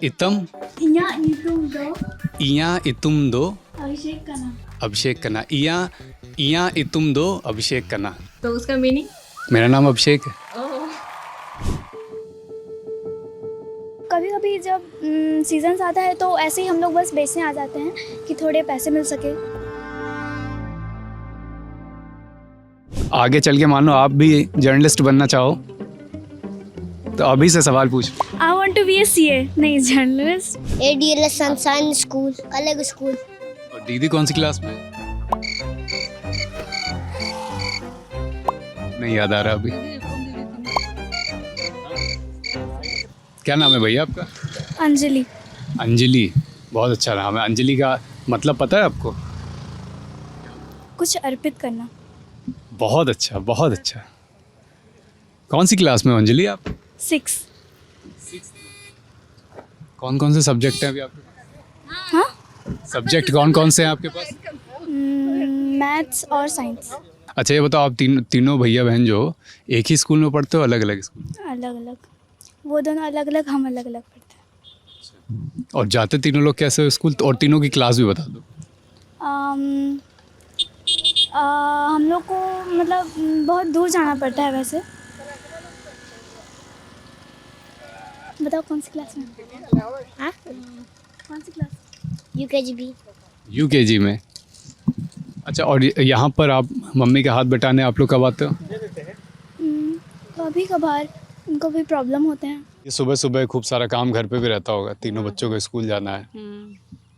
इतम इया इतुम दो इया इतुम दो अभिषेक का नाम। अभिषेक करना। इया इया इतुम दो अभिषेक करना। तो उसका मीनिंग? मेरा नाम अभिषेक है। कभी कभी जब सीजन आता है तो ऐसे ही हम लोग बस बेचने आ जाते हैं कि थोड़े पैसे मिल सके। आगे चल के मानो आप भी जर्नलिस्ट बनना चाहो तो अभी से सवाल पूछ। I want to be a CA, नहीं जर्नलिस्ट। ADLS सनशाइन स्कूल, अलग स्कूल। और दीदी कौन सी क्लास में है? नहीं याद आ रहा अभी। क्या नाम है भैया आपका? अंजलि। अंजलि, बहुत अच्छा नाम है। अंजलि का मतलब पता है आपको? कुछ अर्पित करना। बहुत अच्छा, बहुत अच्छा। कौन सी क्लास में हो अंजलि आप? 6। कौन कौन से सब्जेक्ट हैं अभी आपके पास? हाँ, सब्जेक्ट कौन कौन से हैं आपके पास? मैथ्स और साइंस। अच्छा ये बताओ, आप तीनों भैया बहन जो एक ही स्कूल में पढ़ते हो, अलग अलग स्कूल? अलग अलग, वो दोनों अलग अलग, हम अलग अलग पढ़ते हैं। और जाते तीनों लोग कैसे हो स्कूल? और तीनों की क्लास भी बता दो। हम लोग को मतलब बहुत दूर जाना पड़ता है वैसे। बताओ कौन सी क्लास में? हाँ? कौन सी क्लास? UKGB। यूकेजी में। अच्छा, और यहाँ पर आप मम्मी का हाथ बटाने आप लोग कब आते हो? कभी कभार उनको भी प्रॉब्लम होते हैं। ये सुबह सुबह खूब सारा काम घर पे भी रहता होगा, तीनों बच्चों को स्कूल जाना है,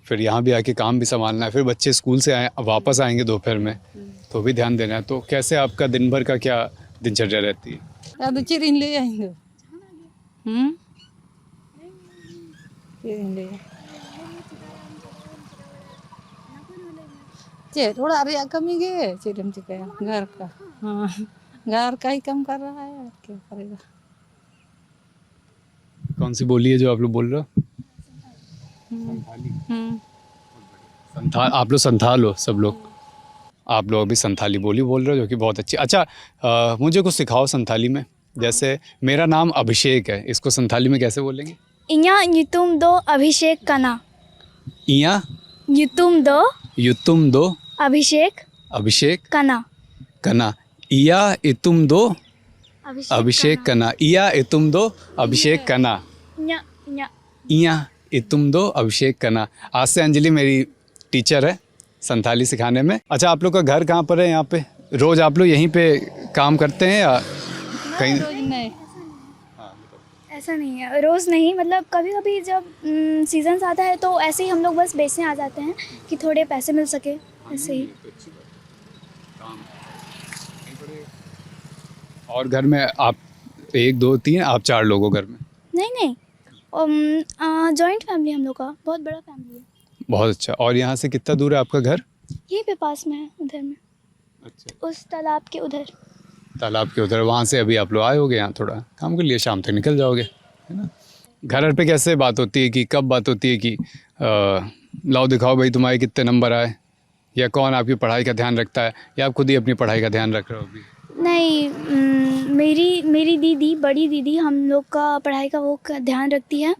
फिर यहाँ भी आके काम भी संभालना है, फिर बच्चे स्कूल से आए वापस आएंगे दोपहर में तो भी ध्यान देना है। तो कैसे आपका दिन भर का क्या दिनचर्या रहती है? ಅದು ಚಿರಿನ್ ले आएंगे। चिरिन ले थोड़ा अरे कमी गए चिरिन चिका घर का। हाँ, घर का ही काम कर रहा है, क्या करेगा। कौन सी बोली है जो आप लोग बोल रहे हो? संथाल। आप लोग संथाल हो सब लोग? आप लोग अभी संथाली बोली बोल रहे हो जो कि बहुत अच्छी। अच्छा मुझे कुछ सिखाओ संथाली में। जैसे मेरा नाम अभिषेक है, इसको संथाली में कैसे बोलेंगे? इया युतुम दो अभिषेक कना। इया युतुम दो युतुम दो अभिषेक अभिषेक कना। कना। इया इतुम दो अभिषेक कना। इया इतुम दो अभिषेक कना। न्या न्या। इया इतुम दो अभिषेक कना। आज से अंजलि मेरी टीचर है संथाली सिखाने में। अच्छा, आप लोग का घर कहाँ पर है? यहाँ पे रोज आप लोग यहीं पे काम करते हैं या कहीं? नहीं, ऐसा नहीं है, रोज़ नहीं, मतलब कभी कभी जब सीजन आता है तो ऐसे ही हम लोग बस बेचने आ जाते हैं कि थोड़े पैसे मिल सके, ऐसे ही। और घर में आप 1 2 3 आप 4 लोग हो घर में? नहीं नहीं, जॉइंट फैमिली हम लोग का, बहुत बड़ा फैमिली है। बहुत अच्छा। और यहाँ से कितना दूर है आपका घर? यहीं पे पास में है, उधर में। अच्छा, उस तालाब के उधर। तालाब के उधर। वहाँ से अभी आप लोग आए होगे यहाँ थोड़ा काम के लिए, शाम तक निकल जाओगे, है ना? घर पे कैसे बात होती है कि कब बात होती है कि लाओ दिखाओ भाई तुम्हारे कितने नंबर आए, या कौन आपकी पढ़ाई का ध्यान रखता है, या आप खुद ही अपनी पढ़ाई का ध्यान रख रहे हो अभी? नहीं, मेरी दीदी, बड़ी दीदी हम लोग का पढ़ाई का वो ध्यान रखती है।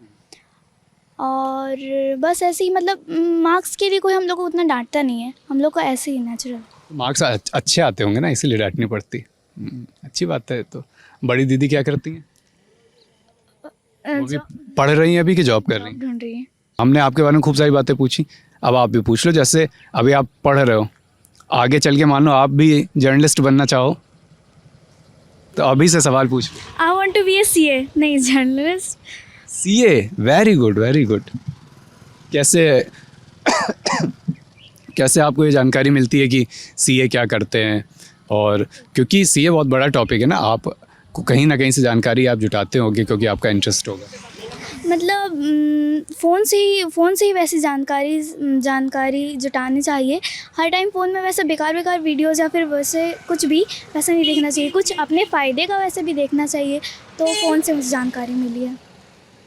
और बस ऐसे ही, मतलब मार्क्स के लिए कोई हम लोग को उतना डांटता नहीं है, हम लोग को ऐसे ही नेचुरल। मार्क्स अच्छे आते होंगे ना, इसीलिए डांटनी पड़ती। अच्छी बात है। तो बड़ी दीदी क्या करती हैं? वो भी पढ़ रही हैं अभी कि जॉब कर रही हैं? ढूंढ रही है। हमने आपके बारे में खूब सारी बातें पूछी, अब आप भी पूछ लो। जैसे अभी आप पढ़ रहे हो, आगे चल के मान लो आप भी जर्नलिस्ट बनना चाहो तो अभी से सवाल पूछ लो। I want to be a CA, नहीं journalist. CA, very good very good. कैसे कैसे आपको ये जानकारी मिलती है कि सीए क्या करते हैं? और क्योंकि सीए बहुत बड़ा टॉपिक है ना, आपको कहीं ना कहीं से जानकारी आप जुटाते होंगे क्योंकि आपका इंटरेस्ट होगा। मतलब फ़ोन से ही वैसी जानकारी जुटानी चाहिए। हर टाइम फ़ोन में वैसे बेकार वीडियोज़ या फिर वैसे कुछ भी वैसा नहीं देखना चाहिए, कुछ अपने फ़ायदे का वैसे भी देखना चाहिए। तो फ़ोन से मुझे जानकारी मिली है।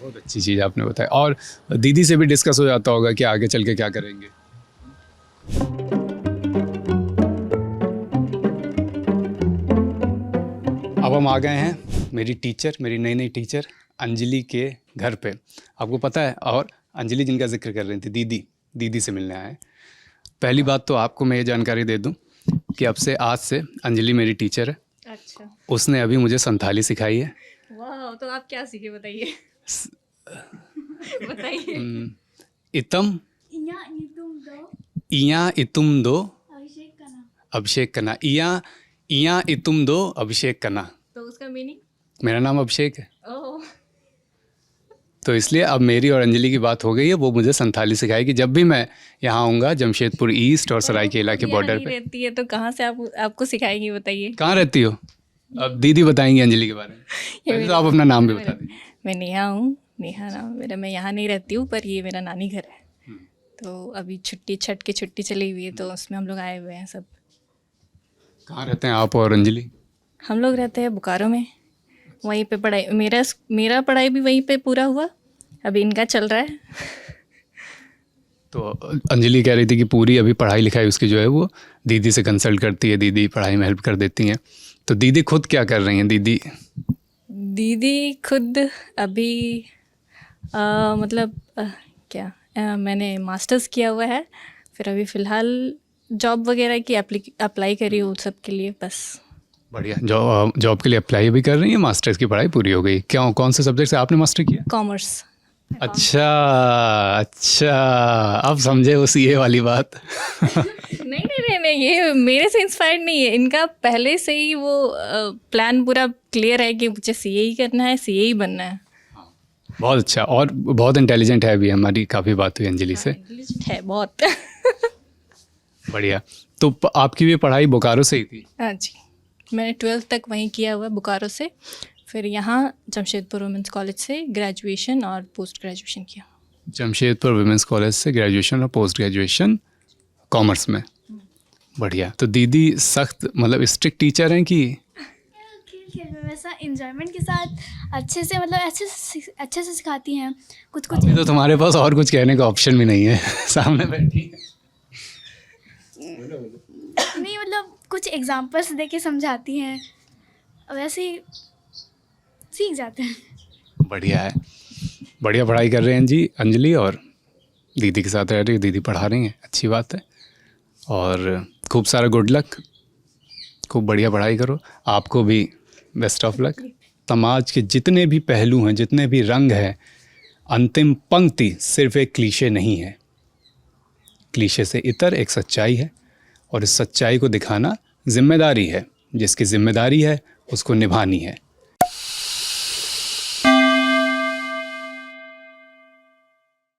बहुत अच्छी चीज़ आपने बताई। और दीदी से भी डिस्कस हो जाता होगा कि आगे चल के क्या करेंगे? अब हम आ गए हैं मेरी टीचर, मेरी नई टीचर अंजलि के घर पे, आपको पता है। और अंजलि जिनका जिक्र कर रही थी, दीदी से मिलने आए। पहली बात तो आपको मैं ये जानकारी दे दूं कि आज से अंजलि मेरी टीचर है। अच्छा, उसने अभी मुझे संथाली सिखाई है। वाह, तो आप क्या सीखे बताइए। बताइए। इतम यहाँ ये तुम दो इया इतुम दो अभिषेक का नाम। अभिषेक कना, इया इतुम दो अभिषेक कना। तो उसका मीनिंग? मेरा नाम अभिषेक है, ओह, तो इसलिए अब मेरी और अंजलि की बात हो गई है। वो मुझे संथाली सिखाएगी जब भी मैं यहाँ आऊँगा, जमशेदपुर ईस्ट और सरायकेला के बॉर्डर यहाँ पे। रहती है तो कहाँ से आपको सिखाएगी बताइए। कहाँ रहती हो? अब दीदी बताएंगी अंजलि के बारे में। पहले तो आप अपना नाम भी बता दीजिए। मैं नेहा हूँ, नेहा नाम मेरा। मैं यहाँ नहीं रहती हूँ, पर ये मेरा नानी घर है। तो अभी छठ की छुट्टी चली हुई है, तो उसमें हम लोग आए हुए हैं सब। कहाँ रहते हैं आप और अंजलि? हम लोग रहते हैं बोकारो में। वहीं पे पढ़ाई, मेरा पढ़ाई भी वहीं पे पूरा हुआ, अभी इनका चल रहा है। तो अंजलि कह रही थी कि पूरी अभी पढ़ाई लिखाई उसकी जो है वो दीदी से कंसल्ट करती है, दीदी पढ़ाई में हेल्प कर देती हैं। तो दीदी खुद क्या कर रही हैं? दीदी खुद अभी मैंने मास्टर्स किया हुआ है, फिर अभी फ़िलहाल जॉब वगैरह की अप्लाई करी हूँ सब के लिए, बस। बढ़िया। जॉब के लिए अप्लाई भी कर रही हैं, मास्टर्स की पढ़ाई पूरी हो गई। कौन से सब्जेक्ट से आपने मास्टर किया? कॉमर्स। अच्छा, अब समझे वो सीए वाली बात। नहीं, ये मेरे से इंस्पायर्ड नहीं है, इनका पहले से ही वो प्लान पूरा क्लियर है कि मुझे सीए ही करना है, सीए ही बनना है। बहुत अच्छा, और बहुत इंटेलिजेंट है। अभी हमारी काफ़ी बात हुई अंजलि से। है बहुत। बढ़िया। तो आपकी भी पढ़ाई बोकारो से ही थी? हाँ जी, मैंने 12th तक वहीं किया हुआ है बोकारो से, फिर यहाँ जमशेदपुर वुमेंस कॉलेज से ग्रेजुएशन और पोस्ट ग्रेजुएशन किया। जमशेदपुर वुमेंस कॉलेज से ग्रेजुएशन और पोस्ट ग्रेजुएशन कॉमर्स में। बढ़िया। तो दीदी सख्त मतलब स्ट्रिक्ट टीचर हैं कि? खेल में वैसा इंजॉयमेंट के साथ अच्छे से, मतलब अच्छे से सिखाती हैं। कुछ अभी तो तुम्हारे पास और कुछ कहने का ऑप्शन भी नहीं है। सामने बैठी नहीं, मतलब कुछ एग्जांपल्स दे के समझाती हैं, वैसे ही सीख जाते हैं। बढ़िया है। बढ़िया पढ़ाई कर रहे हैं जी अंजलि, और दीदी के साथ रह रही है, दीदी पढ़ा रही हैं, अच्छी बात है। और खूब सारा गुड लक, खूब बढ़िया पढ़ाई करो। आपको भी बेस्ट ऑफ लक। समाज के जितने भी पहलू हैं, जितने भी रंग हैं, अंतिम पंक्ति सिर्फ एक क्लीशे नहीं है। क्लीशे से इतर एक सच्चाई है, और इस सच्चाई को दिखाना जिम्मेदारी है। जिसकी जिम्मेदारी है उसको निभानी है।